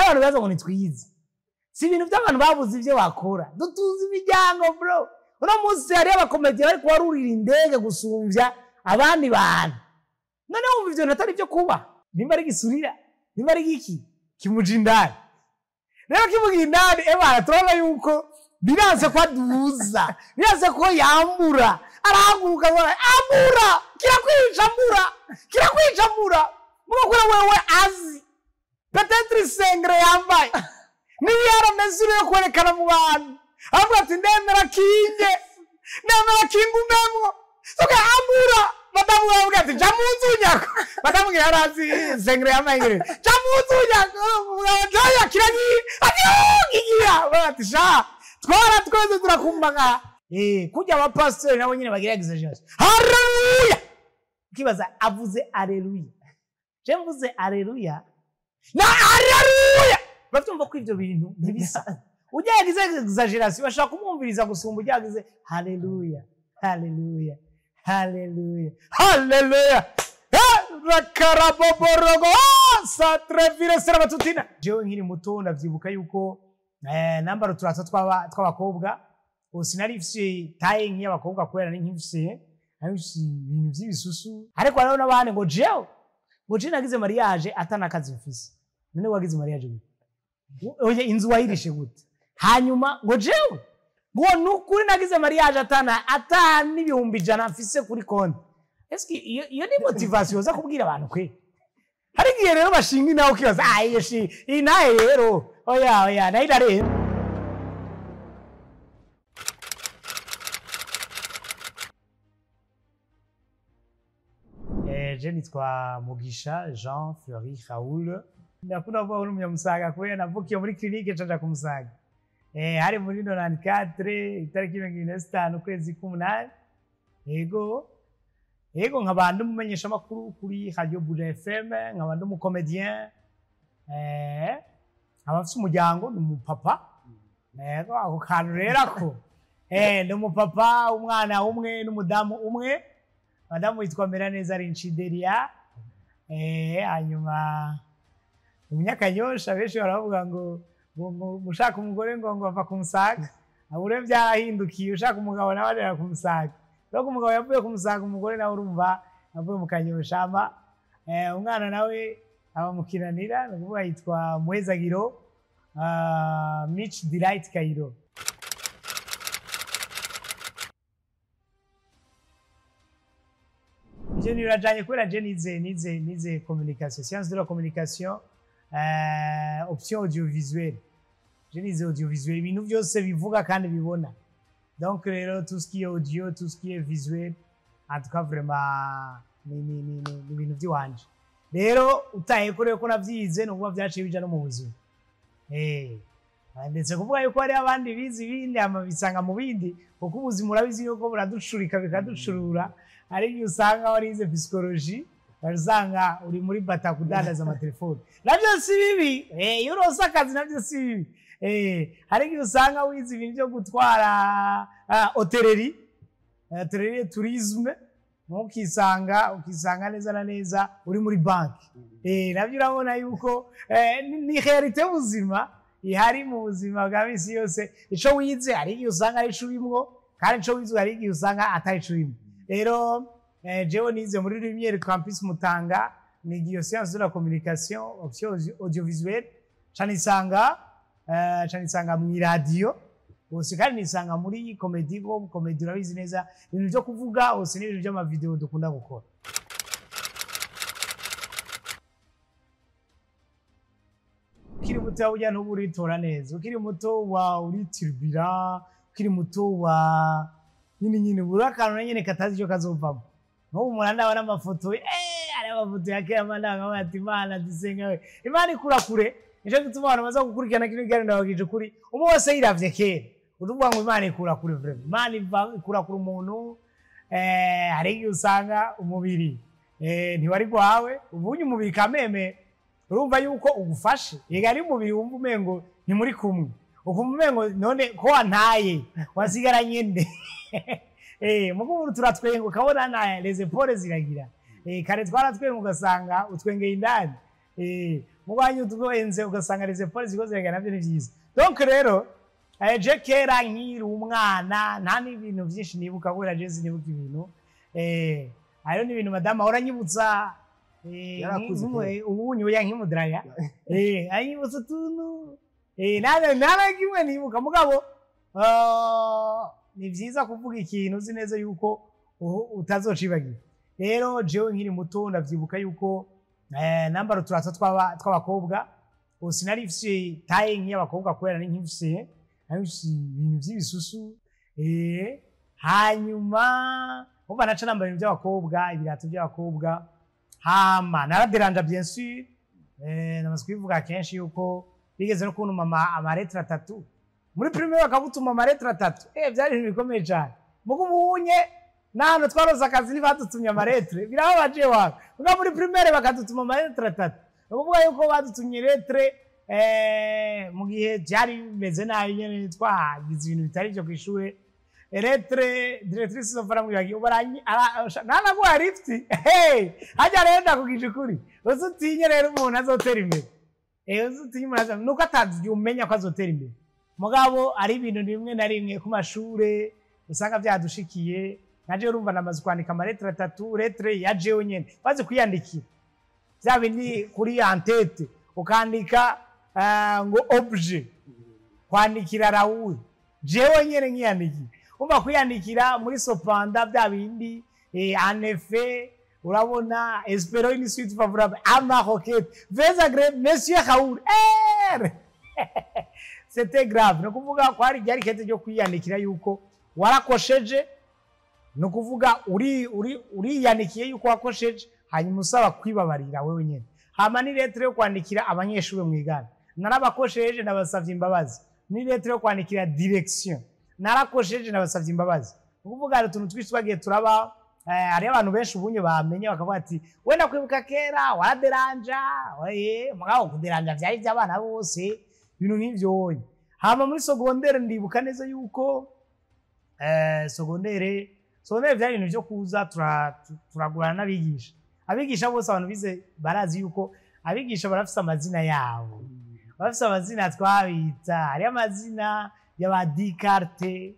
abantu baza ngo nitwize si ibintu by'abantu babuze ivyo bakora dutuze imiryango bro uno munsi hari abakomedi bari kubarurira indege gusumvya abandi bantu none wumva ivyo natari byo kuba nimba ari gisurira nimba ari giki kimujindani rero kimugindani turabona yuko biranse ko aduza biranse ko yambura arahaguruka ngo ambura kirakwica ambura muko wewe azi peut-être sengre yambaye niba yaramezure yo kwerekana mu bantu avuga ati ndemera kingumemwo soka ambura madamu yavuga ati jamunzunyako madamu yarazi sengre yambaye jamunzunyako mugabo kiragi ati bati sha twese turakumbaga kujya aba pastor nabo nyine bagira exaggeration haleluya kibaza avuze haleluya je mvuze haleluya na haleluya batumva ko ivyo bintu ntibisa ujagize exaggeration bashaka kumwumviriza gusumba ujagize haleluya haleluya haleluya haleluya rakaraboborogo satrevire sera batutina jewe nkiri muto ndavyibuka yuko nambaro turata tw'abakobwa sinari ifise taye nk'iy'abakobwa kubera nk'ifise ibintu by'ibisusu ariko rero nabane ngo jewe nagize mariage atanakazi mfise none wagize mariage gute oye inzu wayirishe gute hanyuma ngo jewe ngo nukuri nagize mariage ata n'ibihumbi 100 mfise kuri konti eski iyo ni motivation za kubwira abantu kwe hari gihe rero bashinga nawe kibaza iyi naye rero oya naida rero je nitwa Mugisha Jean Fleury Raoul ndakunda kuba uri umunyamusaga kubera navukiye muri clinique caja kumusaga hari muri 94 itariki 25 ukwezi k'umunani yego nk'abantu mumenyesha makuru kuri Radio Buja FM nk'abantu mu comedien abafite umuryango n'umupapa ako kantu rero ko n'umupapa umwana umwe n'umudamu umwe madamu yitwa Meraneza Rinchideria hanyuma umunyakanyosha benshi baravuga ngo mushaka umugore ngo ava kumusaga abure byarahindukiye ushaka umugabo nawe arera kumusaga rero umugabo yavuye kumusaga umugore nawe urumva avuye mu kanyosha umwana nawe abamukiranira nukuvuga yitwa Muhezagiro Mitch Delight Kairo je nirajanye kubera je nize communication science de la communication option audiovisuelle je nize audiovisuelle ibintu byose bivuga kandi bibona donc rero tout ce qui est audio tout ce qui est visuel en tout cas vraiment ni ibintu by'iwanje rero utaye kure ko navyize no kuba byaciye bija no mu buzima ndetse kuvuga yuko ari abandi bizi bindi amabisanga mu bindi kuko ubuzima urabizi yuko buradushurika bikadushurura ari usanga warize psychology bazanga uri muri bata kudandaza amatelefone navyo si bibi iyo uronse akazi navyo si bibi hari usanga wize ibintu byo gutwara hotellerie tourisme ukisanga neza na neza uri muri banki navyo urabona yuko ni realite y'ubuzima ihari mu buzima bwa misi yose ico wize hari igihe usanga ari curimwo kandi ico wize hari igihe usanga atari curimwo rero jewe nize muri Lumière Campus Mutanga ni science de la communication option audiovisuelle canisanga mu radio bose kandi nisanga muri comedy urabizi neza ibintu byo kuvuga bose n'ibintu by'ama video dukunda gukora ukiri muto ujya ntuburitora neza ukiri muto wa uritirbira ukiri muto wa nyine burakanwa nyine katazi cyo kazovamo n'ubu muranda wana amafoto ari amafoto ya kera ndanga ati Imana disenga we Imana ikura kure nico gituma abantu baza gukurikirana kino gari ndabagije kuri umwe wese yiravye kera uruvuga ngo Imana ikura kure vraiment Imana ikura kure umuntu hari usanga umubiri ntiwari gwawe ubunye umubiri kameme urumva yuko ugufashe yega ari umubiri wumva umengo ni muri kumwe ukumva umengo none ko wantaye wasigaranye nde muko turatwenga ukabona na les épaules ziragira kare twaratwenga ugasanga utwengeye indani mubanye utwenze ugasanga les épaules ziko zirengana navyo ni vyiza. Donc rero je kera nkiri umwana nta n'ibintu byinshi nibuka kubera je sinibuka ibintu ayo ni ibintu madama uranyibutsa ubunye oya nkimudraya anyibutsa tuntu nana kimwe nibuka mugabo ni vyiza kuvuga ikintu uzi neza yuko utazocibagira. Rero jewe nkiri muto ndavyibuka yuko nambaro turato tw'abakobwa sinari mfise taye nk'iy'abakobwa kubera nk'imfise ibintu by'ibisusu hanyuma umva naca nambara ibintu by'abakobwa ibirato by'abakobwa hama naraderanja bien sûr namaze kubivuga kenshi yuko bigeze no kuntu mama amaretre 3 muri primaire bakabutuma amaretre 3 byari ibintu bikomeye cyane mugo ubunye nano twaroza akazi nibadutumye amaretre birababaje wawe uga muri primaire bakadutuma amaretre 3 ukuvuga yuko badutumye letre mu gihe byari bimeze nabi nyene twagize ibintu bitari byo kwishure letre directrice zofara mu yagi ubaranyi nana gwa lift hajya rero ndakugije kuri uzutinye rero umuntu azotera imbere uzutinye umuntu nuko atazi umenya ko azotera imbere mugabo ari ibintu rimwe na rimwe ku mashure usanga byadushikiye naje urumva namaze kwandika amaretre 3 letre ya jewe nyene baze kwiyandikira byabindi kuri entete ukandika ngo objet kwandikira Raoul jewe nyene nkiyandikira umva kwiyandikira muri Sopanda byabindi en effet urabona espero une suite favorable à ma requête veuillez agréer monsieur Raoul c'était grave no kuvuga ko hari ryari kete ryo kwiyandikira yuko warakosheje no kuvuga uri yanikiye yuko wakosheje hanyuma usaba kwibabarira wewe nyene hama ni letre yo kwandikira abanyeshuri mwigana narabakosheje nabasavye imbabazi ni letre yo kwandikira direction narakosheje nabasavye imbabazi kuvuga ari tuntu twisi twagiye turaba ari abantu benshi ubunye bamenye bakavuga ati wenda kwibuka kera waraderanja mugabo kuderanja byari by'abana bose ibintu nk'ivyo hama muri secondaire ndibuka neza yuko secondaire byari ibintu byo kuza turagurana n'abigisha abigisha bose abantu bize barazi yuko abigisha barafise amazina yabo bafise amazina twabita ari amazina y'aba Descartes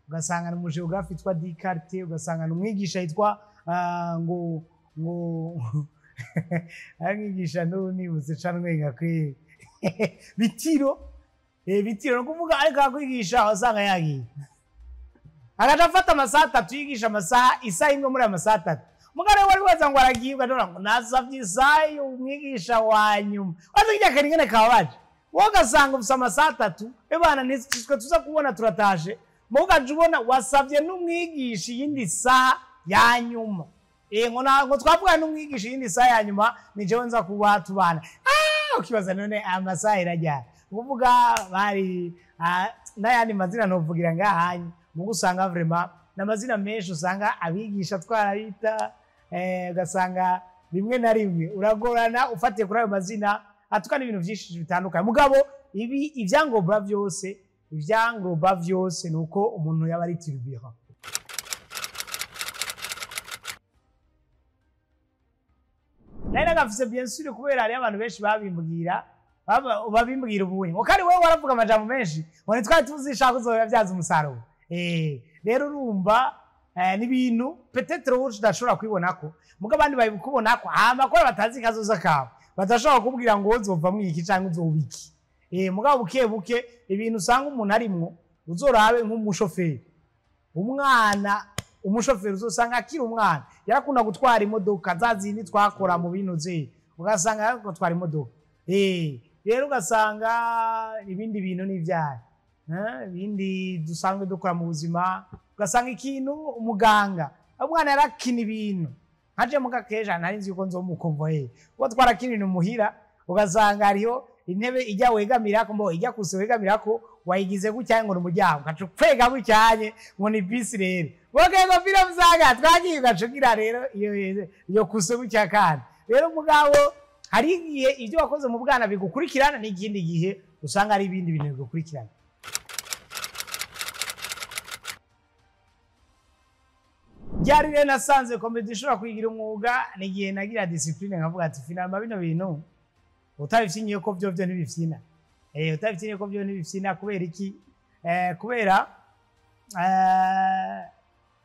ugasanga mu geography twa Descartes ugasanga umwigisha yitwa ngo abigisha nibutse canwenga kwe bitiro no kuvuga ariko akwigisha wasanga yagiye agafata amasaha 3 yigisha amasaha isaha imwe muri amasaha 3 mugare wari waza ngo aragibwa ndora ngo nasavye isaha umwigisha wanyuma waza kijya karingene kabaje wogasanga ufisa amasaha 3 ebana nitwe tuza kubona turatashe mugaje ubona wasavye n'umwigisha yindi saha yanyuma ngo twavuga n'umwigisha yindi saha yanyuma ni jewe nza kuba tubana ukibaza none amasaha irajya kuvuga bari n'ayandi mazina novugira ngahanye mugo usanga vraiment namazina menshi usanga abigisha twarabita ugasanga rimwe na rimwe uragorana ufatiye kuri ayo mazina atukana ibintu byinshi bitandukanye mugabo ibi ivyangombwa byose nuko umuntu yaba ari turbulent. Nari gafise bien sûr kubera ari abantu benshi babimbwira ubunye ngo kari wewe waravuga amajambo menshi ngo twari tuzishaka uzobavyaza umusaruro rero urumva n'ibintu peut-être wowe udashobora kwibonako muga abandi babikubonako amakora batazi kazoza kawe badashobora kubwira ngo uzova mwiki cyangwa uzobiki mugabo buke ibintu usanga umuntu arimwo uzorabe nk'umushoferi umushoferi uzosanga akiri umwana yarakunda gutwara imodoka zazindi twakora mu bintu ze ugasanga yakotwara imodoka rero ugasanga ibindi bintu n'ivyaye ibindi dusanzwe dukora mu buzima ugasanga ikintu umuganga umwana yarakina ibintu nkaje mugakeja nari nzi yuko nzomukonvoye uko twarakina ibintu muhira ugasanga hariho intebe ijya wegamirako mbo ijya kuse wegamirako wayigize gucyanye ngo n'umuryango gacupfega gucyanye ngo ni bisi rero bogego film zaga twagiye gacugira rero iyo kuse gucyakana rero mugabo hari igihe ibyo wakoze mu bwana bigukurikirana n'ikindi gihe usanga ari ibindi bintu bigukurikirana. Byari rero nasanze comedy ishobora kwigira umwuga n'igihe nagira discipline nkavuga ati finama bino bintu utabifyinye ko byo ntibifyina utabifyinye ko byo ntibifyina kubera iki kubera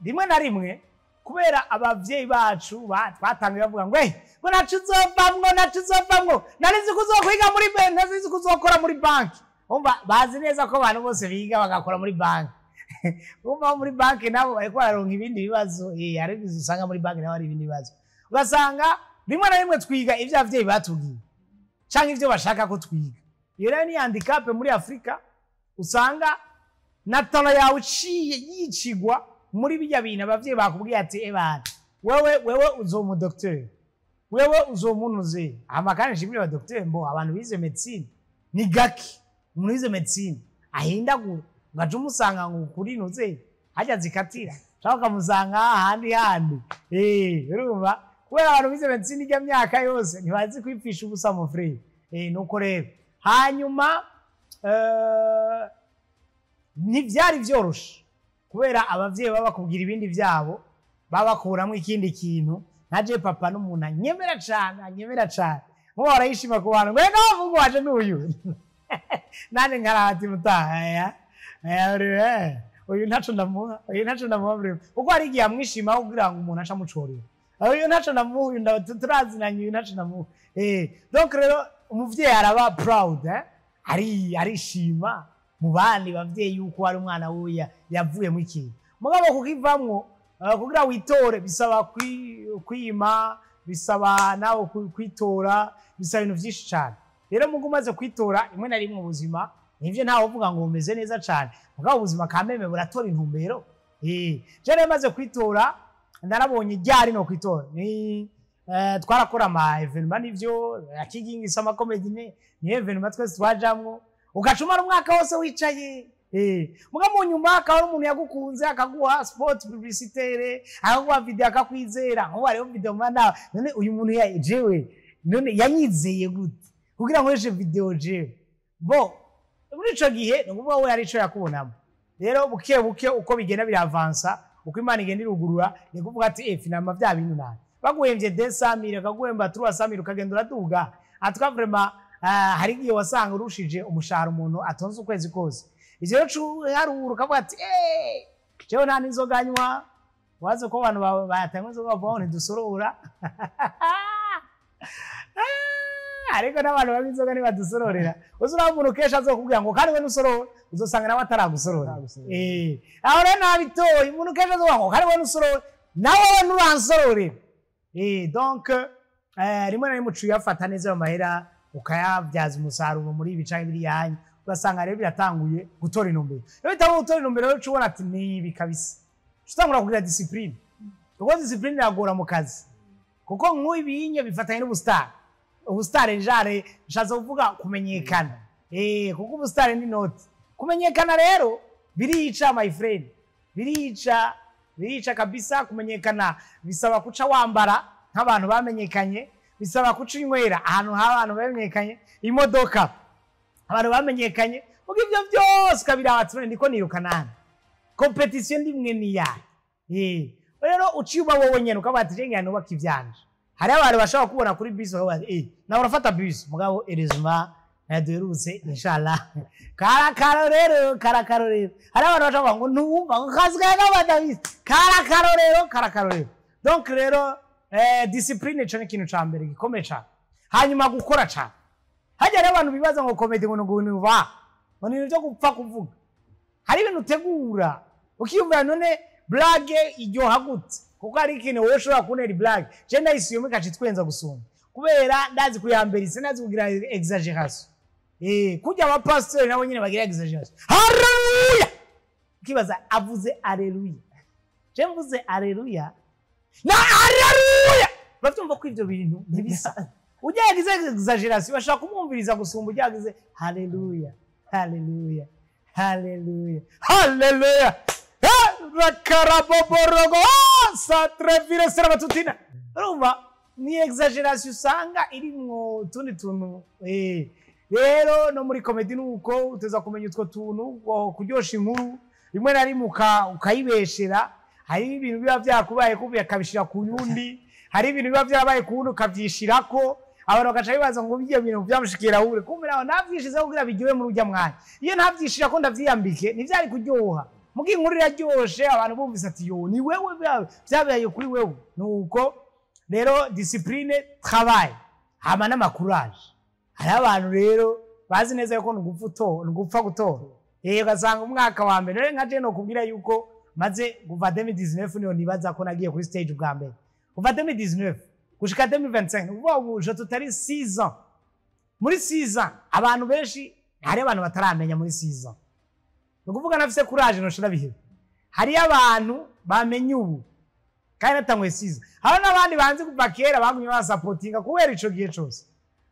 rimwe na rimwe kubera abavyeyi bacu twatangiye bavuga ngo ngo nacuzovamwo narizi kuzokwiga muri banki narizi kuzokora muri banki umva bazi neza ko abantu bose biga bagakora muri banki umva muri banki nabo bariko bararonka ibindi bibazo ari usanga muri banki nabo ari ibindi bibazo ugasanga rimwe na rimwe twiga ivyo abavyeyi batubwiye canke ivyo bashaka ko twiga iyo rero ni handicap muri Afrika usanga natala yawe yicigwa muri bijya bintu abavyeyi bakubwiye ati ebana wewe uzomu docteur wewe uzomunuze amakanje shimwe ba docteur mbo abantu bize medicine ni gaki umuntu wize medicine ahinda ngaje umusanga ngo kuri nuze hajya zikatira cyangwa kamusanga handi urumva kubera abantu bize medicine ijya myaka yose ntibazi kwipfisha ubusa mu frere nuko rero hanyuma ntivyari vyoroshe kubera abavyeyi baba bakubwira ibindi vyabo babakuramo ikindi kintu naje papa n'umuntu anyemera cyane ngo barayishima ku bantu mbega bavuga waje n'uyu nane nkarati mutaha uyu ntaco ndamuha bure uko ari igihe amwishima kugira ngo umuntu aca mucorera uyu ntaco ndamuha uyu turazinanye uyu ntaco ndamuha donc rero umuvyeyi araba proud arishima mu bandi bavyeyi yuko ari umwana wuya yavuye mu kintu mugabo kukivamwo kugira witore bisaba kwima bisaba nawe kwitora bisaba ibintu vyinshi cyane rero mugo umaze kwitora imwe na rimwe ubuzima nivyo ntawe uvuga ngo umeze neza cyane mugabo ubuzima kameme buratora intumbero je maze kwitora narabonye ryari no kwitora ni twarakora ama evenement nivyo akigingisa ama comedy ni evenement twese twajamwo ugacuma umwaka wose wicaye muga mu nyuma akaba ari umuntu yagukunze akaguha sport publicitaire akaguha video akakwizera nko bari video mana none uyu muntu jewe none yanyizeye gute kugira ngo eje video jewe bo muri ico gihe nguvuga we ari ico yakubonamo rero buke uko bigenda biravansa uko Imana igenda irugurura ni kuvuga ati finama vya bintu nawe baguhemvye 200,000 akaguhemba 300,000 ukagenda uraduga atwa vraiment hari igihe wasanga urushije umushahara umuntu atonze ukwezi kose ivyo haruru ukavuga ati jewe nta n'inzoga nywa waze ko abantu batanywa inzoga bavuga ntidusorora ariko n'abantu banywa inzoga ntibadusororera uzura umuntu kesha azokubwira ngo kandi we nusorora uzosanga nawe ataragusorora aho rero nabitoye umuntu kesha azovuga ngo kandi we nusorora nawe nuransororera donc rimwe na rimwe uyafata neza mu mahera ukayabyaza umusaruro muri ibicaye biri yanyu ugasanga rero biratanguye gutora intumbero rero bitabo gutora intumbero rero ubona ati nibi kabisa tutangura kugira discipline kuko discipline iragora mu kazi kuko nk'ibinye bifatanye ubustar njare nshaza kuvuga kumenyekana kuko ubustar ni note kumenyekana rero birica my friend birica kabisa kumenyekana bisaba kuca wambara nk'abantu bamenyekanye bisaba kuca inywera ahantu h'abantu bamenyekanye imodoka abantu bamenyekanye mugo ivyo byose kabirabatse ndiko nirukanana competition ndimwe niya rero uciba wowe nyene ukabati jenge hano bakivyanje hari abantu bashaka kubona kuri bus bati na urafata bus mugabo erizma naduherutse inshallah karakaro rero hari abantu bashaka ngo ntumva ukazgaga badabise karakaro rero donc rero discipline cyo ni kintu cyambere gikomeye cyane hanyuma gukora cyane hajya rero abantu bibaza ngo comedy ngo nuva ngo ni byo gupfa kuvuga hari ibintu utegura ukiyumva none blague iryoha gute kuko ari ikintu wowe ushobora kunera blague je ndayisiyume kaci twenza gusumba kubera ndazi kuyambera sinazi kugira exaggeration kujya aba pastor nabo nyine bagira exaggeration haleluya kibaza avuze haleluya je mvuze haleluya na haleluya batumva ko ivyo bintu ntibisa ujagize exaggeration bashaka kumwumviriza gusumba ujagize haleluya rakaraboborogo satrevire serabatutina urumva ni exaggeration usanga irimwo tundi tuntu rero no muri comedy nuko uteza kumenya utwo tuntu kuryosha inkuru rimwe na rimwe ukayibeshera hari ibintu biba byakubaye kubiye kabishira ku yundi hari ibintu biba byabaye ku wundi ukavyishirako abantu bagaca bibaza ngo bijye bintu byamushikira hure kumbe naho navyishize kugira bigiwe mu rujya mwana iyo ntavyishira ko ndavyiyambike nivyari kuryoha mugi inkuru iraryoshe abantu bumvise ati yo ni wewe byabaye kuri wewe nuko rero discipline travail hama n'amakuraje hari abantu rero bazi neza yuko ngupfa gutora ugasanga umwaka wa mbere rero nkaje no kubwira yuko maze kuva 2019 niyo nibaza ko nagiye kuri stage bwa mbere kuva 2019 gushika 2025 ubu je tutari 6 ans muri 6 ans abantu benshi hari abantu bataramenya muri 6 ans nukuvuga nafise courage no shira bihe hari abantu bamenye ubu kandi natangwe 6 ans hari nabandi banzi kuva kera bagumye ba supportinga kubera ico gihe cyose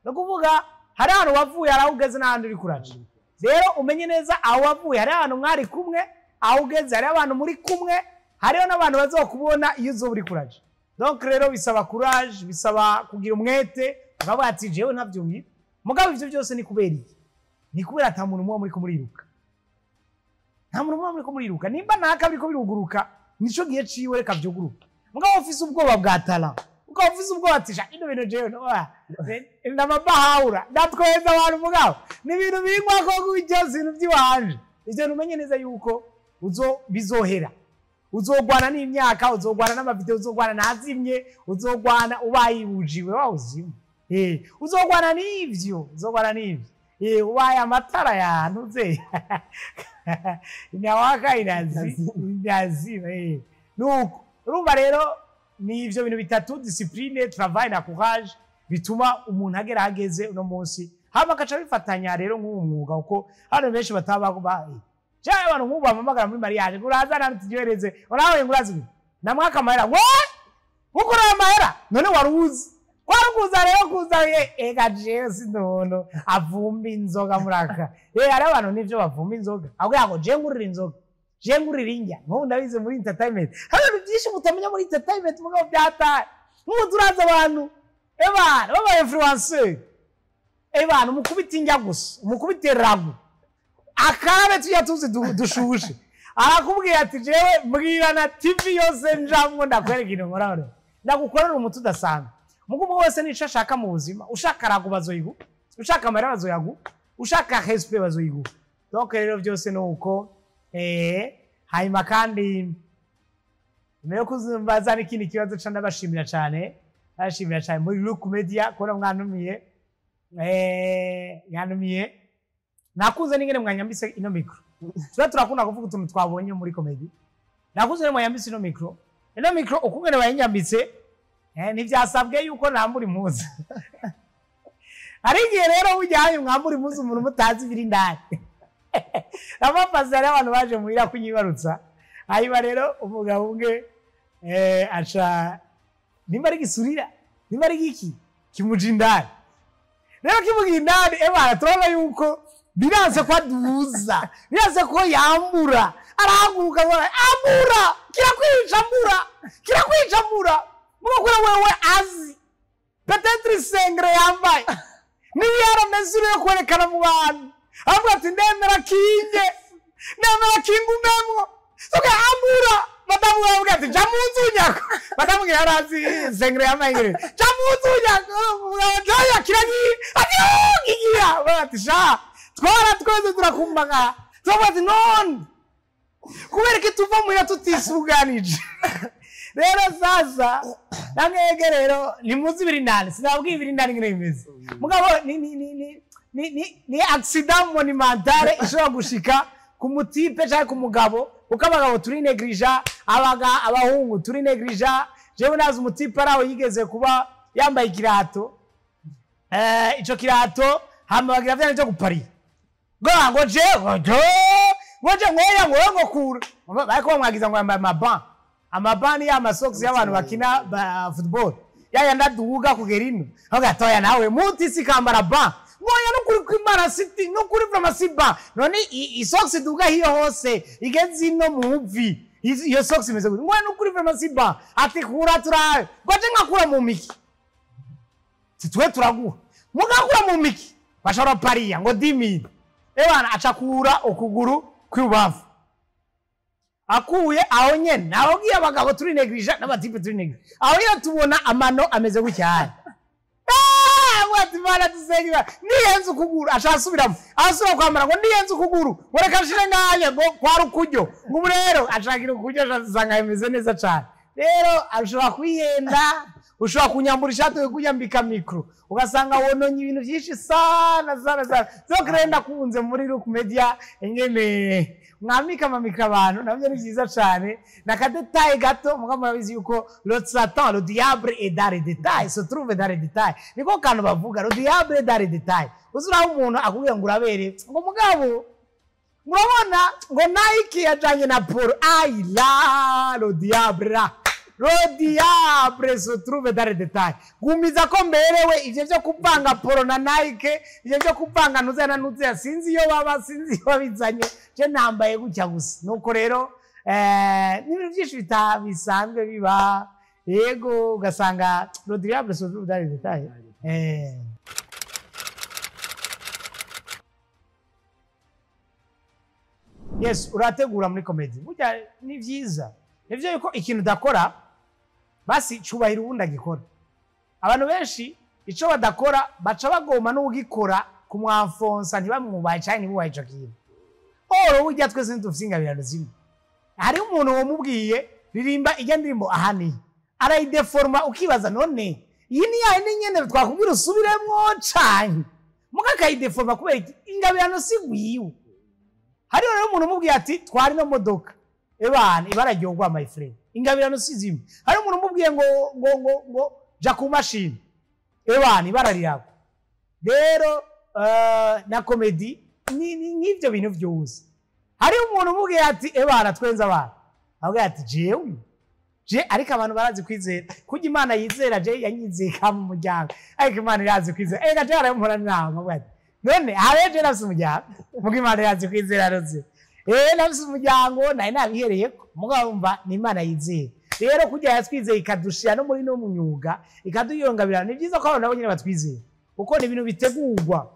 nukuvuga hari abantu wavuye arahugeze n'ahandi uri courage rero umenye neza aho wavuye hari abantu mwari kumwe aho ugeze hari abantu muri kumwe hariho n'abantu bazokubona iyo uzo uri courage donc rero bisaba courage bisaba kugira umwete ukavuga ati jewe ntavyumye mugabo ivyo byose ni kubera iki ni kubera ata muntu muri kumuriruka nta muntu muri kumuriruka nimba naka biriko biruguruka nico gihe ciwe reka vyuguruka mugabo ufise ubwoba bwa talent ukaba ufise ubwoba ati sha ino bintu jewe ndamabahawura ndatweza abantu mugabo ni ibintu birimwa ko kubijyaza ibintu by'iwanje ivyo numenye neza yuko bizohera uzogwana n'imyaka uzogwana n'amavideo uzogwana nazimye uzogwana ubayibujiwe wawuzimye uzogwana n'ivyo ubaye amatara yantuze inawaka inazi nuko urumva rero ni ivyo bintu bitatu discipline travail na courage bituma umuntu agera hageze uno munsi haba gaca bifatanya rero nk'umwuga uko hano benshi bataba Jaya abantu nk'ubu bamamagara muri mariage uraza nantigereze urawe ngurazi na mwaka mahera ukora amahera none waruzi kwarukuza rero kuza ega jewe ndono avumba inzoga muraka ari abantu nivyo bavumba inzoga ahubwo yago je ngurira inzoga je ngurira injya nko ndabize muri entertainment hari byinshi mutamenya muri entertainment mugabo byataye nk'uduraza abantu baba influencer abantu mukubita injya gusa mukubite ragu akabe tuyatuze dushushe arakubwiye ati jewe mbwira na TV yose njamwe ndakwereka ino nkora ndagukorera umutu udasanga mugumu wose nico ashaka mu buzima ushaka ragu bazoyigu ushaka amara bazoyagu ushaka respect bazoyigu donc rero byose nuko hayima kandi meyo kuzumbaza n'ikindi kibazo cyane bashimira cyane muri Look Media kora mwanumiye yanumiye nakuze ningene mwanyambise ino micro turakunda kuvuga utuntu twabonye muri comedy nakuze mwanyambise ino micro ukungene bayanyambitse ntibyasabwe yuko nambura impuzu arigiye rero ujyanye mwambura impuzu umuntu mutazi biri ndani abapazara abantu baje muhira kunyibarutsa ayiba rero umugabo umwe aca nimba ari gisurira nimba ari giki kimujindani rero kimugindani turabona yuko biranze ko aduza biranze ko yambura arahaguruka ambura kirakwica ambura mugakora wewe azi peut-être sengre yambaye niyo yaramezure yo kwerekana mu bantu avuga ati ndemera kingumemwo soka ambura madamu wavuga ati jamuzunyako madamu yarazi sengre yambaye jamuzunyako mugabo kiragi ati ngigira ati sha twese turakumbaga tubazi none kubereke tuva muya tutisuganije rero sasa namwege rero nimuzi biri ndani sinabwiye biri ndani ngene bimeze mugabo ni accident monumentale ishobora gushika ku mutipe cyangwa ku mugabo uko abagabo turi negrija abahungu turi negrija jewe nazi umutipe araho yigeze kuba yambaye ikirato ico kirato hama bagira vyane byo guparira ngoje ngoya ngokura bariko bamwagiza ngo yambaye amabani y'amasocks y'abantu bakina football yayanda duhuga kugera ino aho gatoya nawe muti sikambara ngoya nukuri kwimara city nukuri pharmacy none isocks duga hiyo hose igeze ino muvi iyo socks imeze gute ngoya nukuri pharmacy ati kura turawe ngoje ngakura mu miki titwe turaguha mugakura mu miki bashara pariya ngo 10000 ebana acakura okuguru kwibavu akuye aho nyene naho giye abagabo turi negrija n'abatipe turi negrija aho yo tubona amano ameze gucyane ati Mana dusenge niyenze ukuguru ashasubiramo asubira kwambara ngo niyenze ukuguru ureka shire ngaye ngo kwari ukujyo ngo rero ashakira ukujyo ashasanga imeze neza cyane rero ashobora kwihenda ushobora kunyambura ishati yo kunyambika mikro ugasanga wononye ibintu byinshi sana zo krenda kunze muri Look Media engene mwamika mamika abantu nabyo ni byiza cyane nakadetaye gato muga murabizi yuko le Satan le diable est dans les détails se trouve dans les détails niko kantu bavuga le diable est dans les détails uzura umuntu akubwira ngo urabere ngo mugabo murabona ngo Nike yajanye na Paul ai la le diable se trouve dans les détails gumiza ko mberewe ivyo byo kupanga Paul na Nike ivyo byo kupanga nuzana nuze sinzi iyo baba sinzi babizanye je nambaye gutya gusa nuko rero n'ibintu byinshi bisanzwe biba yego ugasanga le diable se trouve dans les détails yes urategura muri comedy burya ni byiza nivyo yuko ikintu dakora basi cubahira ubundi agikora abantu benshi ico badakora baca bagoma n'ugikora kumwamfonsa ntibamwubaye cyane nibubaye ico kintu burya twese ntufsinga birano zimwe hari umuntu wamubwiye ririmba ijya ndimbo ahani arayideforma ukibaza none iyi ni yahe nyene twakubwira usubiremwo cyane mugakayideforma kubera ingabirano sigwiwe hari rero umuntu umubwiye ati twari no modoka ebana ibarajyogwa my friend ingabirano sizimwe hari umuntu umubwiye ngo ja ku machine ebana ibararirago rero na comedy n'ivyo bintu byose hari umuntu umubwiye ati ebana twenza abana abwiye ati je ariko abantu barazi kwizera kujya Imana yizera je yanyizeka mu muryango ariko Imana irazi kwizera ega je arampora nawe abwiye none hareje nafise umuryango muga Imana irazi kwizera roze nafise umuryango naye nabihereye mugabo umva ni Imana yizera rero kujya yatwizeye ikadushira no muri no munyuga ikaduyongabirana ni byiza ko abantu nabo nyine batwizeye kuko ni ibintu bitegurwa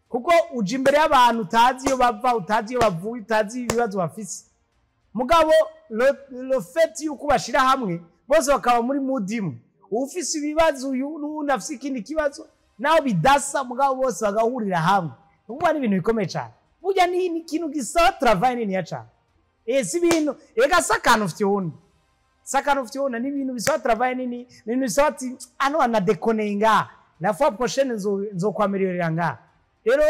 kuko uje imbere y'abantu utazi iyo bava utazi iyo bavuye utazi ibibazo bafise mugabo le fait yuko bashira hamwe bose bakaba muri mudimu ufise ibibazo uyu n'undi afise ikindi kibazo naho bidasa mugabo bose bagahurira hamwe ubwo ni ibintu bikomeye cyane burya ni ikintu gisaba travail nini ya cyane si ibintu ega sakano ufite wundi sakano ufite wundi ni ibintu bisaba travail nini ni ibintu bisaba ati ano anadekonenga la fois prochaine nzo kwameliorer nga rero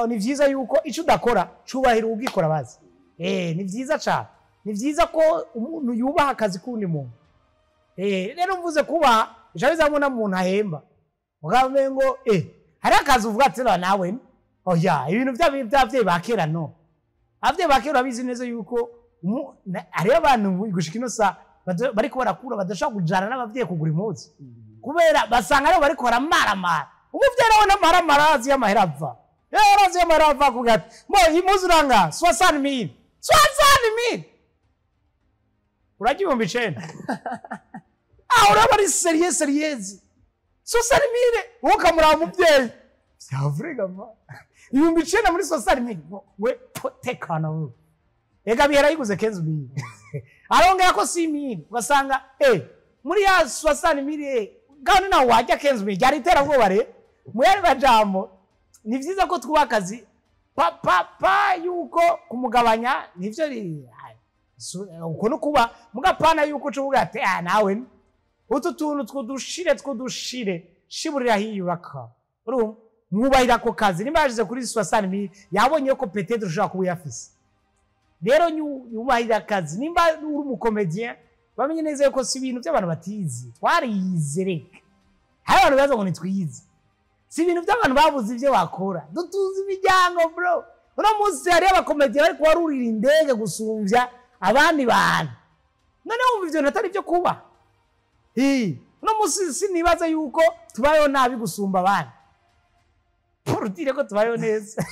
ni vyiza yuko ico udakora cubahira ugikora bazi ni vyiza cyane ni vyiza ko umuntu yubaha akazi kundi muntu rero mvuze kuba jabiza mubona umuntu ahemba mugabe ngo hari akazi uvuga ati nawe oya ibintu byavye bakera no avye bakera bizi neza yuko ari abantu gushika inosa bariko barakura badashaka kujana n'abavye kugura impuzu kubera basanga ari bariko baramaramara umuvye nawe n'amaramara azi y'amahera apfa arazi y'amahera apfa kugati mo impuzu ranga 60,000 uragibomba icenda uraba ari serieux 60,000 ukamuraba umuvyeyi vyavurega ma ibihumbi 9 muri 60,000 we tekana we ega bihera yiguze 15,000 arongera ko 6,000 ugasanga muri ya 60,000 kandi nawe wajya 15,000 ryari itera bwo bare muyari bajambo ni vyiza ko twubakazi pa yuko kumugabanya nivyo uko no kuba mugapana yuko cuvuga ati nawe utu tuntu twudushire shiburira hiyubaka urumva mwubahira ko kazi nimba yaje kuri 60,000 yabonye ko peut-être ushaka kubuyafise rero nyubahira kazi nimba uri umukomedien bamenye neza ko si ibintu by'abantu batizi twarizereka hari abantu baza ngo nitwize si ibintu by'abantu babuze ibyo bakora dutuzi ibijyango bro uno munsi hari abakomedien bari kubarurira indege gusumvya abandi bantu none wumva ivyo natari byo kuba uno munsi sinibaza yuko tubayeho nabi gusumba abandi dire ko tubayeho neza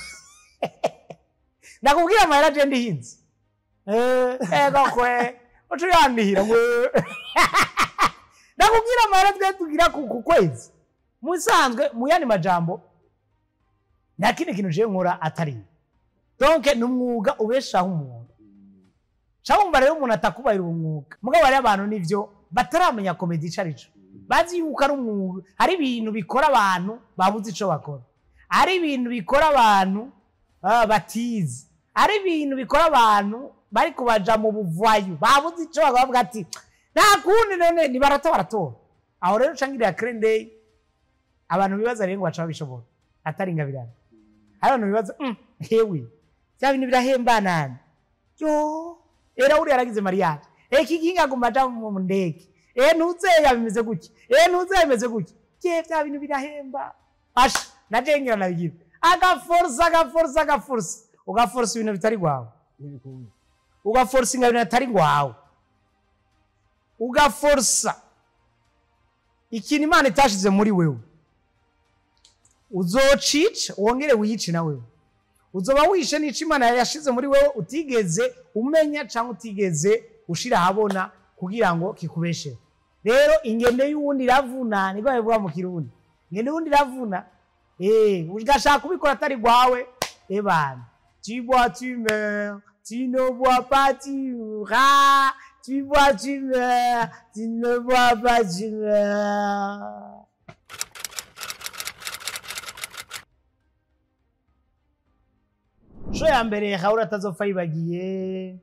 nakubwira amahera je ndihinze kwe ucuyandihira nakubwira amahera twe tugira ku kwezi musanzwe mu yandi majambo nta kindi kintu je nkora atari donc n'umwuga ubeshaho umuntu cyangwa rero umuntu atakubahira umwuga mugabo ari abantu nivyo bataramenya comedy icarico bazi yuko ari umwuga hari ibintu bikora abantu babuze ico bakora ari ibintu bikora abantu batize ari ibintu bikora abantu bari kubaja mu buvwayo babuze ico bakavuga ati nta kundi none ni baratora aho rero cangirira Crendey abantu bibaza rero ngo baca babishobora atari ngabirana abantu bibaza hewe bya bintu birahemba nani yo era uri yaragize mariage kiginga gumaja mu ndege ntuzeye bimeze gutya ntuzeye bimeze gutya bya bintu birahemba asha najengira nabigira agaforce ugaforce ibintu bitari gwawe ugaforce ingabire atari gwawe ugaforsa ikintu Imana itashize muri wewe uzocica wongere wiyice na wewe uzoba wishe n'ico Imana yashize muri wewe utigeze umenya cyangwa utigeze ushira habona kugira ngo kikubeshe rero ingende y'uwundi iravuna niba bivuga mu Kirundi ingende y'uwundi iravuna ugashaka kubikora atari gwawe bana tu bois tu meurs tu ne bois pas tu mourras tu bois tu meurs tu ne bois pas tu meurs ya mbere Haura atazopfa yibagiye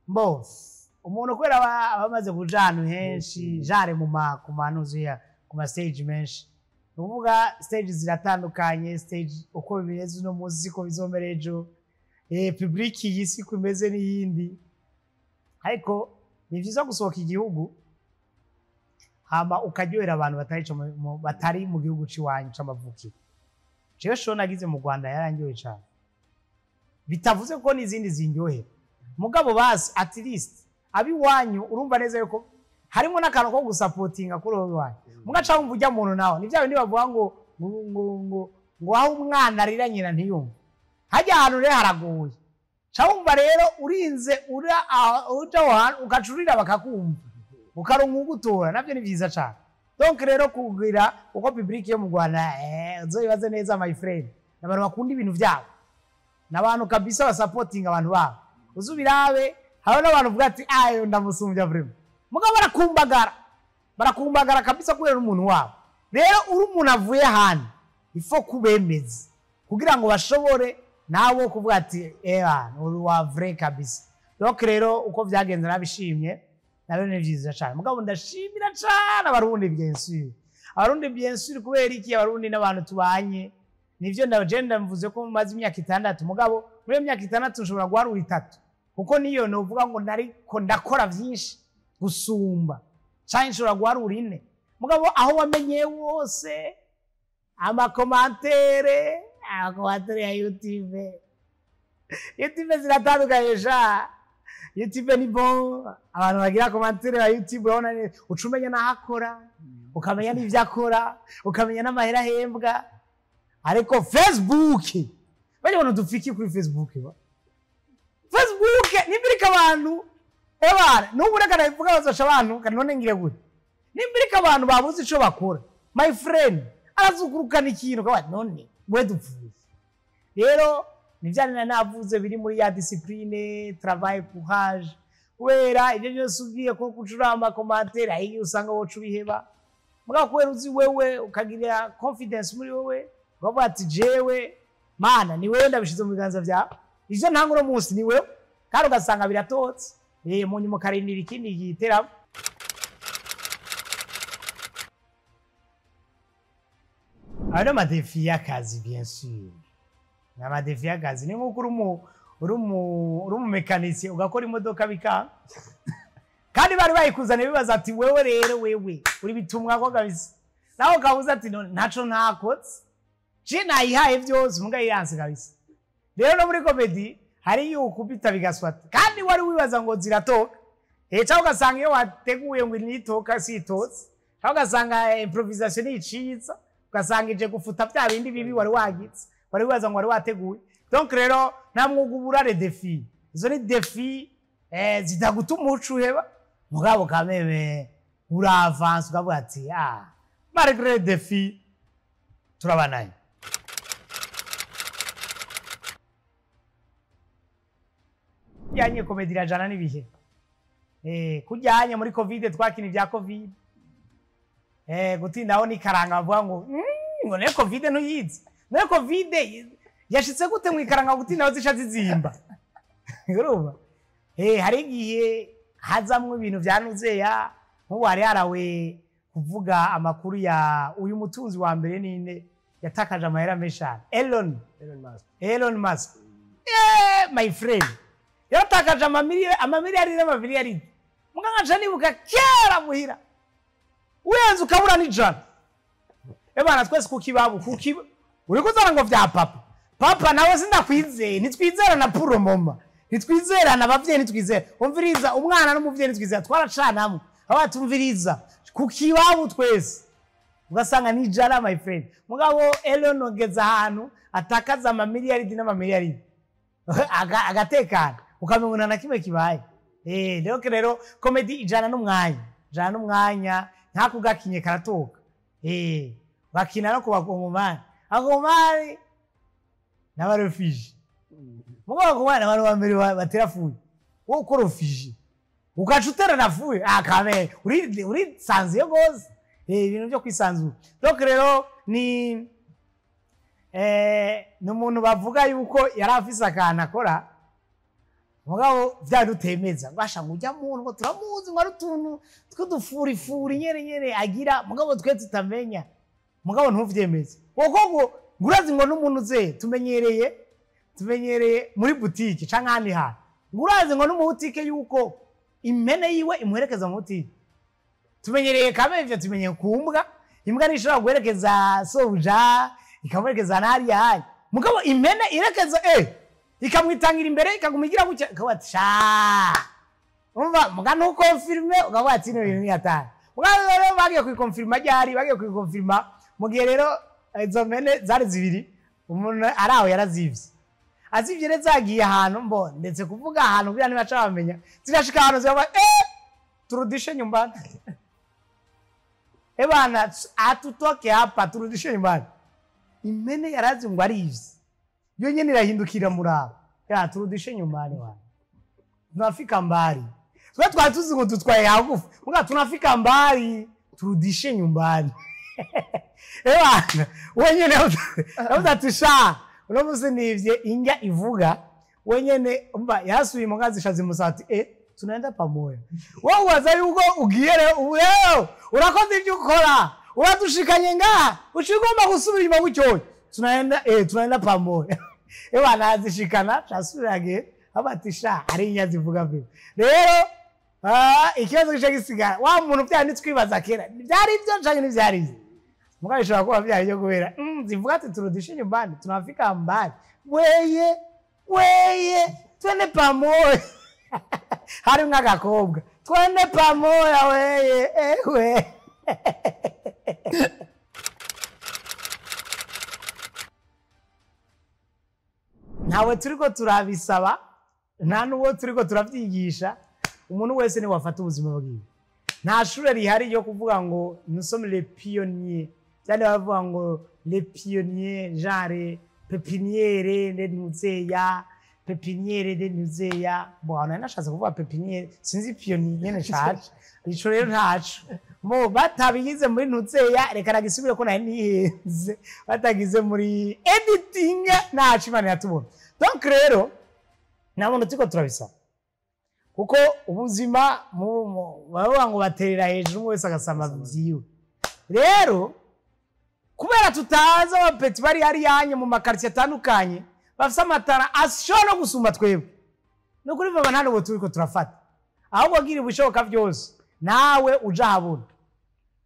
mbose umuntu kwera abamaze kuja ahantu henshi jare mu manuzuya ku ma stage menshi uvuga stage ziratandukanye stage uko bimeze no muziko bizomerejo public yisi kumeze n'iyindi ariko ni vyiza gusohoka igihugu hama ukaryohera abantu batari mu gihugu ciwanyu c'amavukiro jewe sho nagize mu Rwanda yarangyoye cyane bitavuze ko n'izindi zinyohera mugabo basi at least abi wanyu urumva neza yuko harimo n'akantu ko gusupportinga kuri wowe wanyu mugaca wumva ujya muntu nawe ni bya bindi bavuga ngo aho umwana arira nyina ntiyumva hajya ahantu rero haragoye cyawumva rero urinze uja ugacurira bakakumva ukaronka ugutora nabyo ni byiza cyane donc rero kugira uko public yo mu Rwanda uzoyibaze neza my friend n'abantu bakunda ibintu byabo n'abantu kabisa basupporting abantu babo uzubirabe haba n'abantu uvuga ati ayo ndamusumbya vraiment mugabo barakumbagara kabisa kubera umuntu wabo rero uri umuntu avuye hano ifo kubemeza kugira ngo bashobore nabo kuvuga ati uri wa vrai kabisa donc rero uko byagenze nabishimye nabyo ni byiza cyane mugabo ndashimira cyane abarundi bien sûr kubera iki abarundi n'abantu tubanye nivyo ndagenda mvuze ko mumaze imyaka 6 mugabo muri iyo myaka 6 nshobora guharura 3 kuko niyo novuga ngo nariko ndakora vyinshi gusumba cyane nshobora guharura 4 mugabo aho wamenye wose amakomantere ya YouTube ziratandukanye sha YouTube ni bon abantu bagira komantere ya YouTube urabona ucumenya nahakora ukamenya n'ivyo akora ukamenya n'amahera hembwa ariko Facebook bari abantu dufiki kuri Facebook nimbirika abantu n'uburaka ivuga bazosha abantu kanone ngire gute nimbirika abantu babuze ico bakora my friend arazukurukana ikintu kwa none we dupfuye rero nivyane navuze biri muri ya discipline travail courage wera ibyo byose ugiye ko kucurama commentaire ayi usanga wocu biheba muga kwera uzi wewe ukagira confidence muri wewe bavuga ati jewe mana ni wewe ndabishize mu biganza byawe ivyo ntanguro munsi ni wewe kandi ugasanga biratotse mu nyuma karindira ikindi giteramo ari amadefi y'akazi bien sûr n'amadefi y'akazi ni nko uri mu mekanisi ugakora imodoka bika kandi bari bayikuzana bibaza ati wewe rero wewe uri bitumwa ko kabisa naho kabuza ati ntaco ntakotse je nayihaye byose muga yiranse kabisa rero no muri comedy hari yukubita bigaswata kandi wari wibaza ngo ziratoka cyangwa ugasanga iyo wateguye ngo nitoka sitotse cyangwa ugasanga improvisation iciza ugasanga ije gufuta bya bindi bibi wari wagitse wari wibaza ngo wari wateguye donc rero nta mwuga uburare defi izo ni defi zitagutuma ucuheba mugabo kameme uravance ukavuga ati malgré defi turabanaye yanye komedi rajana nibihe kujyanye muri covid twakini bya covid gutindaho ni karanga bavuga ngo ngo ne covid ntuyizi ne covid yashitse gute mwikaranga gutindaho zisha zizimba urumva hari igihe hazamwe ibintu byanuzeya nkubu hari harawe kuvuga amakuru ya uyu mutunzi wa mbere ninde yatakaje amahera meshana Elon Musk my friend yatakaje amamiliyari n'amamiliyari muganga nibuka kera muhira wenze ukabura n'ijana ebana twese kukibabu uri kuzana ngo vya papa nawe sindakwizeye nitwizera na puro mama nitwizera na bavye nitwizera umviriza umwana n'umuvye nitwizera twaracanamwe abatumviriza kukibabu twese ugasanga ni jara my friend mugabo Elon ogeza ahantu atakaza amamiliyari n'amamiliyari agatekana ukamubona na kimwe kibaye rero comedy ijana n'umwanya nta kugakinye karatoka bakina no kubakongomani agomari n'abarefije mugabo kumwana abantu bambere baterafuye wo ukorofije ukacutera nafuye akame uri sanziye goze ibintu byo kwisanzura rero ni umuntu bavuga yuko yari afise akantu akora mugabo vyadutemeza ngasha ngujya muntu ngo turamuzi ngo rutuntu twudufurifuri nyere agira mugabo twe tutamenya mugabo ntuvyemeze koko ngurazi ngo n'umuntu ze tumenyereye muri boutique canka handi ha ngurazi ngo n'umu boutique yuko impene yiwe imwerekeza mu boutique tumenyereye kamevye tumenyeye kumbwa imbwa nishobora guherekeza sobuja ikamwerekeza nari yayi mugabo impene irekeza ikamwitangira imbere ikagumigira gutya kabati sha umva mugano ukonfirme ugabati no ibintu yatana mugabo rero bagiye kwikonfirma ryari bagiye kwikonfirma mugihe rero izo mpene zari zibiri umuntu araho yarazivye azivye rero zagiye ahantu mbo ndetse kuvuga ahantu bya nibaca bamenya zirashika ahantu zaba turudishe nyumbani ebana atutoke hapa turudishe nyumbani impene yarazi ngo arivye yo nyene irahindukira muraba turudishe nyumbani wana tunafika mbali twatuzi ngo tutwaye hagufu muga tunafika mbali turudishe nyumbani ebana wenyene uzatusha unomuze nivye inga ivuga wenyene umba yasuye mungazi musati tunaenda pamoja wewe waza yuko ugiyere uyo urakoze ibyo ukora uratushikanye ngaha ushigomba gusubira inyuma gucyo tunaenda pamoja ebana azishikana cyasubirage abatisha ari inyazi vuga byo rero ikibazo gisha gisigara wa muntu byandi twibaza kera byari byo cyane n'ivyari mugabishobora kuba byari byo kubera zivuga ati turudishe nyumbani tunafika mbali weye twende pamoja hari nk'agakobwa twende pamoja weye ewe ntawe turiko turabisaba nta nuwo turiko turavyigisha umuntu wese ni wafata ubuzima bwiwe nta shure rihari yo kuvuga ngo nous sommes les pionniers cyane bavuga ngo les pionniers genre pépinière de Nuzeya pépinière de Nuzeya bona nashatse kuvuga pépinière sinzi pionnier nyene shaje ico rero ntaco mo batabigize muri Nuzeya reka nagisubire ko nari nihenze batagize muri editing naco imana yatubona donc rero nabona tuko turabisaba kuko ubuzima baba ngo baterera hejuru wese agasama vyiwe rero kubera tutaza abapeti bari hari yanye mu makartier atandukanye bafisa amatara ashobora gusumba twebwe no kuri baba nta n'ubu turiko turafata ahubwo gira ubushoboka byose nawe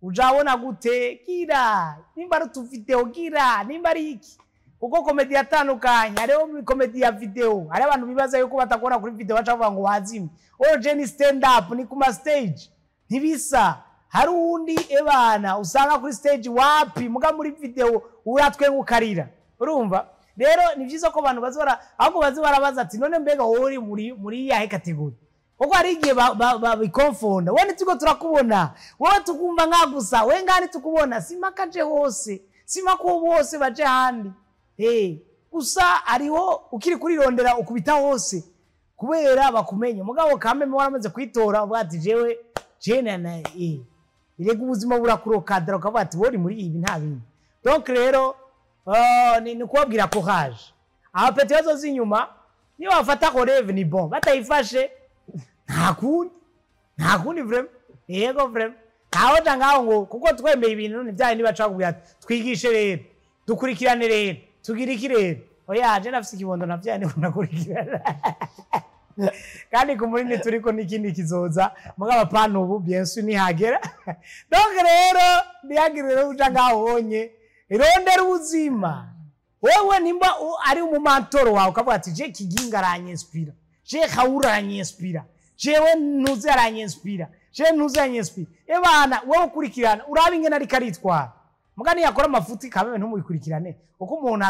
ujabona gute gira nimba ari tuvideo gira nimba ari iki uko komedi atandukanye ariho muri komedi ya video ari abantu bibaza yuko batakora kuri video bacavuga ngo wazimye Jenny stand up ni kuma stage ntibisa hari undi ebana usanga kuri stage wapi muga muri video uratwe ngukarira urumva rero ni byiza ko abantu bazora ahubwo bazibarabaza ati none mbega uri muri yahe category kuko ari igihe babikonfonda wone tuko turakubona wowe tukumva nkagusa we ngani tukubona simakaje hose simako bose baje handi gusa ariho ukiri kurirondera ukubita hose kubera bakumenye mugabo kameme waramaze kwitora ubwati jewe jena na irega ubuzima burakurokadra ukavuga ati wori muri ibi nta bindi. Donc rero ni kubabwira ko haje abapeti bazoza inyuma niyo bafata koreve ni bon batayifashe nta kundi vraiment yego vraiment ntaho jangaho ngo kuko twemeye ibintu nivyaye nibaca kubwira twigishe rero dukurikirane rero tugira iki rero oya je nafise ikibondo navyaye ni kunakurikirana kandi ku muri turiko n'ikindi kizoza mugaba pana ubu bien sûr nihagera. Donc rero nihagirira uja ngaho honye irondera ubuzima wewe nimba ari umumantoro wawe ukavuga ati je kiginga aranyinspira je khawura aranyinspira jewe nuze aranyinspira je nuze aranyinspira ebana wowe ukurikirana uraba ingene ari karitwara mugani yakora amafuti kamwe ntumuyikurikirane uko umuntu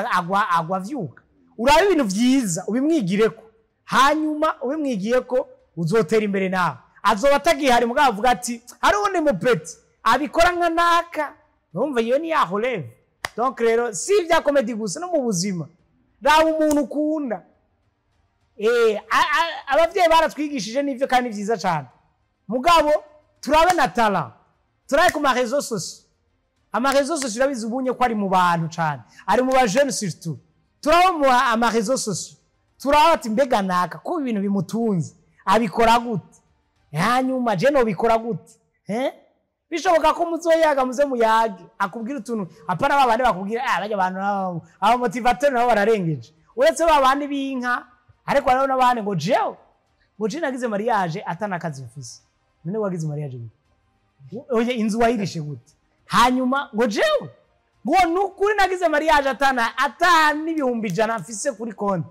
agwa vyuka uraba ibintu vyiza ubimwigireko hanyuma ubimwigiyeko uzotera imbere nawe azoba atagihari mugabo avuga ati hari undi mupeti abikora nka naka numva iyo ni yaho reve. Donc rero si vya comedy gusa no mu buzima raba umuntu ukunda abavyeyi baratwigishije nivyo kandi vyiza cyane mugabo turabe na talent turabe ku ma réseaux sociaux ama réseaux sociaux urabizi ubunye ko ari mu bantu cyane ari mu ba jeunes surtout turabe mu ama réseaux sociaux turabe ati mbega naka ko ibintu bimutunze abikora gute hanyuma je no bikora gute bishoboka ko muzoyaga muze muyage akubwira utuntu apana babandi bakubwira bajya abantu aba motivateur nabo bararengeje uretse babandi binka ariko rero nabandi ngo je nagize mariage atana kazi mfise none wagize mariage gute oye inzu wayirishe gute hanyuma ngo jewe ngo nukuri nagize mariage atana n'ibihumbi 100 mfise kuri konti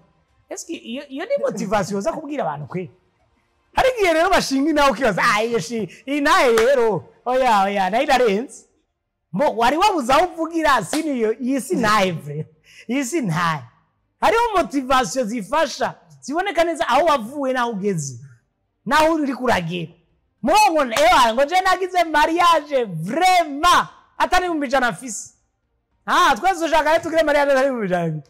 eski iyo ni motivation za kubwira abantu kwe hari gihe rero bashinga nawe kibaza iyi naye rero oya nairarenze mbo wari wabuza uvugira siniyo yisi naye yisi naye hari motivation zifasha ziboneka neza aho wavuye naho ugeze naho uri kuragera mongo ngo je nagize mariage vraiment atari mu bijana afise twese ushaka tugire mariage atari mu bijana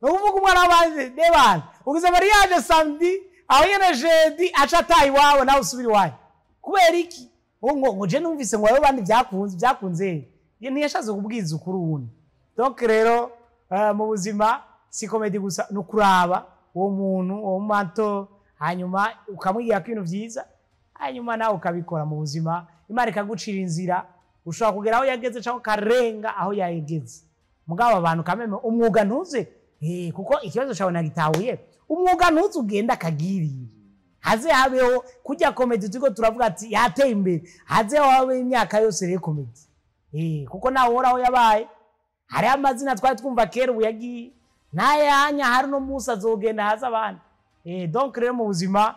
uvuga umwana wabaze debana ugize mariage samedi aho yene jeudi acatayi wawe nawe usubiri wawe kubera iki ngo je numvise ngo abandi byakunze ntiyashaze kubwiza ukuri wundi. Donc rero mu buzima si comedy gusa no kuraba uwo muntu uwo manto hanyuma ukamwigira ko ibintu vyiza hanyuma nawe ukabikora mu buzima Imana ikagucira inzira ushobora kugera aho yageze cyangwa karenga aho yageze mugabo abantu kameme umwuga ntuze kuko ikibazo cyawe nagitahuye umwuga ntuze ugenda kagirira haze habeho kujya comedy tuko turavuga ati yateye imbere haze wawe imyaka yose re comedy kuko nawe horaho yabaye hari amazina twari twumva kera ubuyagiye naye hanya hari no Musa azogenda haza abandi donc rero mu buzima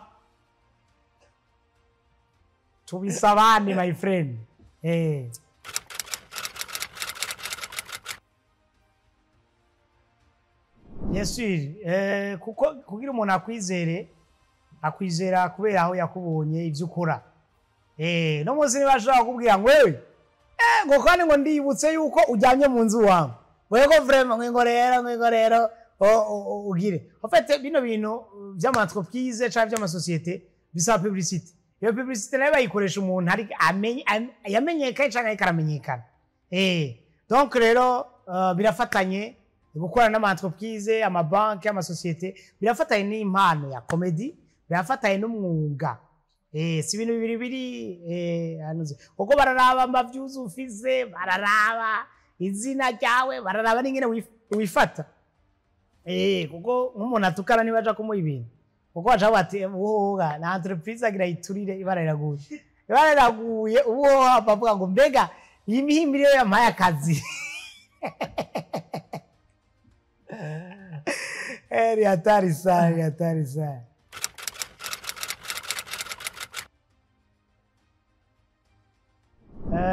tubisabane my friend Yes kuko kugira umuntu akwizera kubera aho yakubonye ivyo ukora no muzi bashaka kubwira ngo wewe ngo kandi ngo ndibutse yuko ujyanye mu nzu wawe wego vraiment ngo rero ugire en fait bino bintu by'amaentreprise cyangwa by'amasosiyete bisa publicité iyo publicité nayo bayikoresha umuntu ari yamenyekanye cyangwa ikaramenyekana donc rero birafatanye gukora n'amaentreprise amabanki amasosiyete birafatanye n'impano ya comedy birafatanye n'umwuga si ibintu bibiri anuze uko bararaba amavyuzi ufise bararaba izina ryawe bararaba n'ingene wifata kuko nk'umuntu atukana nibaja kumuha ibintu kuko baca bati woga na entreprise agira iturire ibara riraguye uwo bavuga ngo mbega iyi mihimbiri yo yampaye akazi hatari sana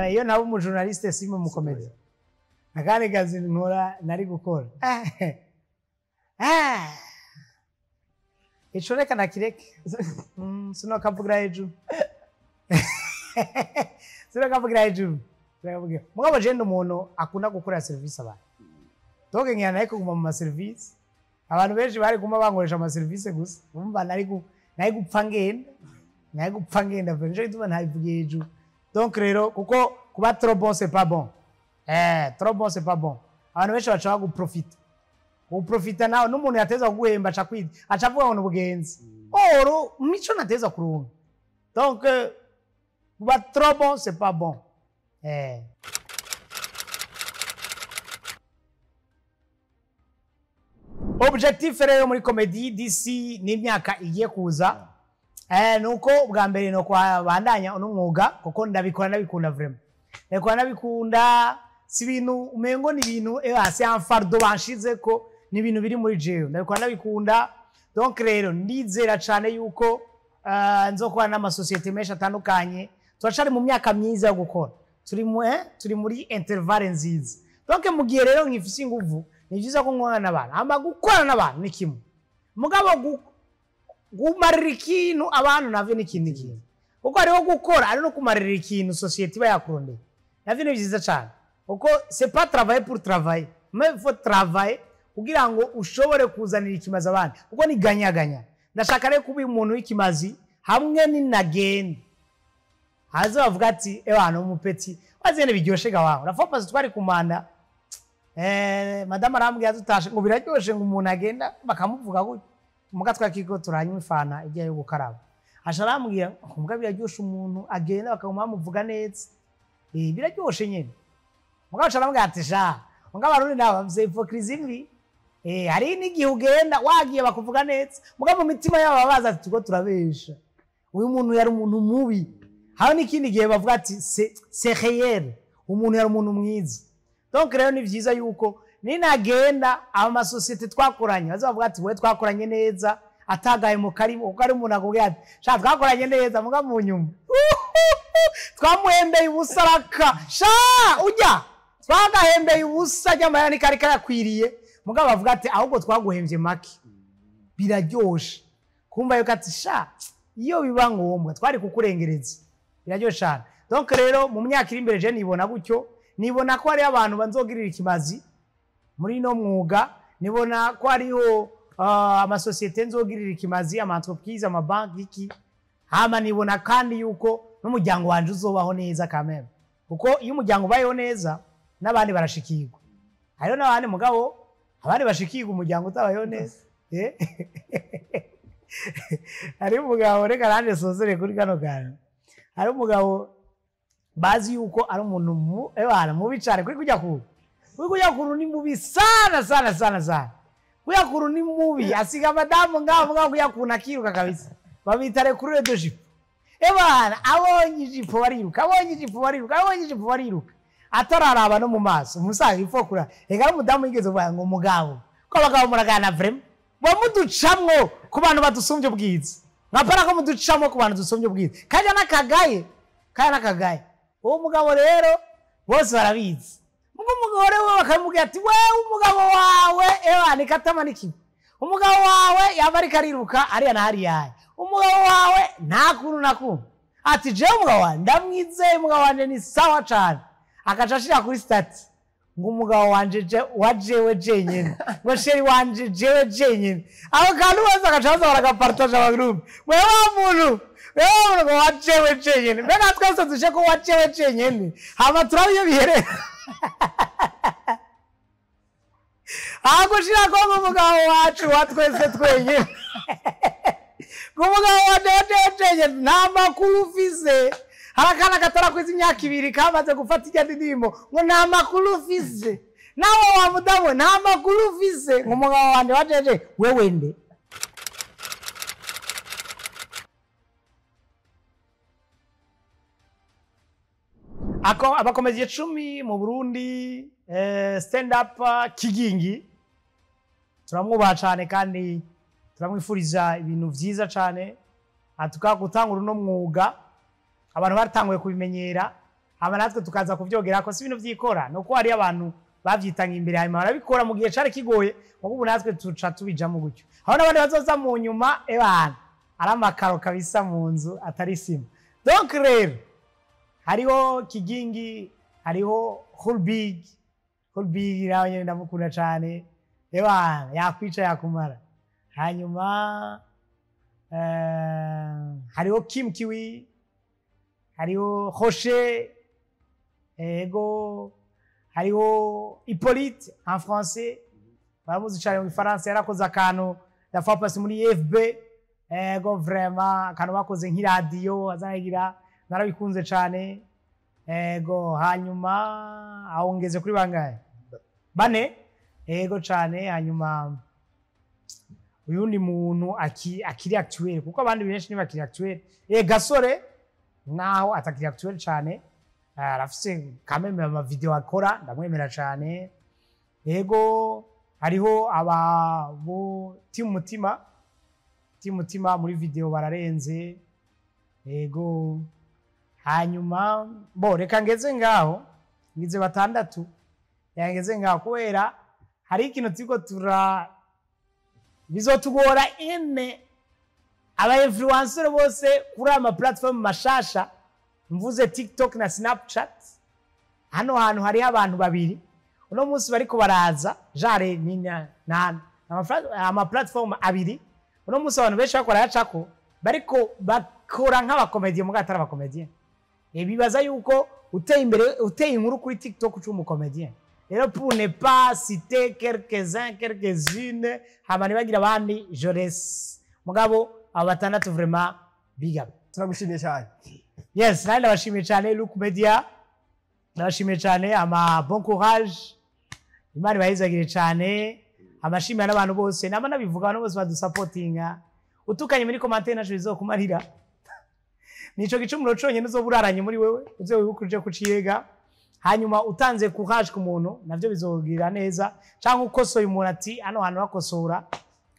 iyo naba umujournaliste simwe mukomeza akandi kazi nkora nari gukora ico reka nakireke sinokavugira hejuru mugabo je ndi umuntu akunda gukora service abantu donc nkiyana nayo kuguma mu service abantu benshi bari kuma bankoresha ama service gusa umva nari gupfa ngenda nico gituma ntabivugiye hejuru. donc rero kuko kuba trop bon c'est pas bon trop bon c'est pas bon abantu benshi bashaka guprofita uprofita nawe n'umuntu yateza kuguhemba aca avuga ngo n'ubugenzi oro mico nateza kurunga donc kuba trop bon c'est pas bon objectif rero muri comedy d'ici n'imyaka igiye kuza nuko bwa mbere no kwabandanya n'umwuga kuko ndabikunda vraiment eko nabikunda si ibintu umengo ni ibintu c'est un fardeau banshize ko ni ibintu biri muri jewe ndabikunda donc rero ndizera cyane yuko nzokora n'amasosiyete menshi atandukanye turacari mu myaka myiza yo gukora turi muri intervalle nziza donc mu gihe rero nkifise inguvu ni byiza ko nkwana n'abantu amba gukora n'abantu ni kimwe mugabo gumarira ikintu abantu navyo ni kintu kuko ariho gukora ari no kumarira ikintu societe iba yakurondeye navyo ni byiza cyane kuko c'est pas travailler pour travailler mais il faut travailler kugira ngo ushobore kuzanira ikimazi abandi kuko ni ganya ndashaka rero kuba umuntu w'ikimazi hamwe n'inagenda haza bavuga ati abantu umupeti wazene biryoshe gawaho urafopa twari kumanda madame arambwiye adutashe ngo biraryoshe ngo umuntu agenda bakamuvuga gutyo muga twakiko turanywa ifana igiye yo gukaraba asharambwiye muga biraryoshe umuntu agenda bakamuvuga neza biraryoshe nyene muga asharambwiye ati sha muga barundi nawe bavye hypocrisy mbi hari n'igihe ugenda wagiye bakuvuga neza muga mu mitima yabo babaza ati tuko turabesha uyu muntu yari umuntu mubi haho n'ikindi gihe bavuga ati c'est réel umuntu yari umuntu mwiza donc rero ni vyiza yuko ninagenda amasosiyete twakoranye bazavuga ati we twakoranye neza atagaye mu karimo kuko ari umuntu akubwira ati sha twakoranye neza muga mu nyuma twamuhembeye ubusaraka sha ujya twagahembeye ubusa cyamara ni kari karakwiriye muga bavuga ati ahubwo twaguhembye make biraryoshe kumva yuko ati sha iyo biba ngombwa twari kukurengereza biraryoshe cyane donc rero mu myaka iri imbere je nibona gutyo nibona ko ari abantu banzogirira ikimazi muri no mwuga nibona ko ariho amasosiyete nzogirira ikimazi entreprise amabanki iki hama nibona kandi yuko n'umuryango wanje uzobaho neza kameme kuko iyo umuryango ubayeho neza n'abandi barashikirwa hariho n'abandi mugabo abandi bashikirwa umuryango utabayeho neza hari umugabo reka nanje sozere kuri kano kantu hari umugabo bazi yuko ari umuntu mubi cyane kuri kujya kuru ni mubi sana kujya kuru ni mubi asiga madamu ngaho kujya kuna kiruka kabisa babita recruiter de jipo abonye ijipo bariruka atararaba no mu maso umusaga ifokura ega umudamu yigeze vuga ngo mugabo ko abagabo muragana vraiment bamuducamwo ku bantu badusumbye ubwiza nkapara ko muducamwo ku bantu dusumbye ubwiza kaja nakagaye uwo mugabo rero bose barabizi umugabo rero bakamubwira ati we umugabo wawe ni katama niki umugabo wawe yabari kariruka ariya na hariya umugabo wawe nta kuntu nakumva ati je umugabo wawe ndamwizeye umugabo wanje ni sawa cyane akacashira kuri stati ngo umugabo wanje wajewe jenyene ngo sheri wanje jewe jenyene abo kantu bose akacaza baragapartage aba group wewe muntu wajewe jenyene mbega twese dushe ko wajewe jenyene hama turabiye bihere agushira ko umugabo wacu watwese twenyene umugabo wajewe jenyene nta makuru ufise harakana katara kwiza imyaka 2 kamaze gufata ijya ndimo ngo nta makuru ufise nawe wa mudamu nta makuru ufise ngo umugabo wanje wajeje wewe nde abakomeje 10 mu Burundi stand up Kigingi turamwubaha cyane kandi turamwifuriza ibintu vyiza cyane atuka gutangura no mwuga abantu baratanguye kubimenyera aba natwe tukaza kuvyogera ko si ibintu vyikora nuko hari abantu bavyitanga imbere hanyuma barabikora mu gihe cari kigoye ubu natwe tuca tubijamo gutyo aho nabandi bazoza mu nyuma ebana aramakaro kabisa mu nzu atari sima donc rero hariho Kigingi hariho Hulbig nawe ndamukunda cyane ebana yakwica yakumara hanyuma hariho Kim Kiwi hariho Rocher ego hariho Hippolyte en français baramuzi cyane mu Faransa yarakoze akantu dafa passe muri FB ego vraiment akantu bakoze nk'iradio azanagira narabikunze cyane ego hanyuma ahongeze kuri bangaye bane ego cyane hanyuma uyundi muntu akiri actuel kuko abandi benshi ni bakiri actuel Gasore naho atakiri actuel cyane arafise kameme ama video akora ndamwemera cyane ego hariho abo team mutima muri video bararenze ego hanyuma bo reka ngeze ngaho ngize batandatu yangeze ngaho kubera hari ikintu tiko bizotugora aba influencer bose kuri ama platform mashasha mvuze TikTok na Snapchat hano hantu hari abantu babiri uno munsi bariko baraza jare nina ama platform abiri uno munsi abantu benshi bakora yacako bariko bakora nk'abakomedie mu gatara abakomedie bibaza yuko uteye inkuru kuri TikTok c'umukomedien rero pour ne pas citer quelques-unes hamani bagira abandi Jores mugabo abo batandatu vraiment big up turagushimiye cyane yes nandi ndabashimiye cyane Look Media ndabashimiye cyane ama bon courage Imana bayizagire cyane amashimira n'abantu bose nama nabivuga abantu bose badusupportinga utukanye muri commentaire nacho bizokumarira nico gicumuro conyene uzoburaranye muri wewe uzowibukurije kuciyega hanyuma utanze courage ku muntu navyo bizogira neza canke ukosoye umuntu ati hano hantu bakosora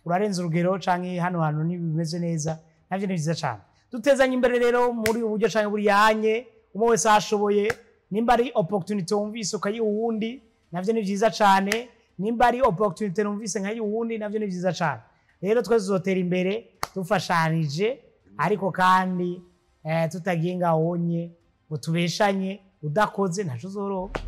urarenza urugero canke hano hantu nibimeze neza navyo ni byiza cyane dutezanye imbere rero muri uburyo canke buri yanye umwe wese ashoboye nimba ari opportunity wumvise ukayi uwundi navyo ni byiza cyane nimba ari opportunity numvise nkayi uwundi navyo ni byiza cyane rero twese tuzotera imbere dufashanije ariko kandi tutagiye ngahonye ngo tubeshanye udakoze ntaco uzoroka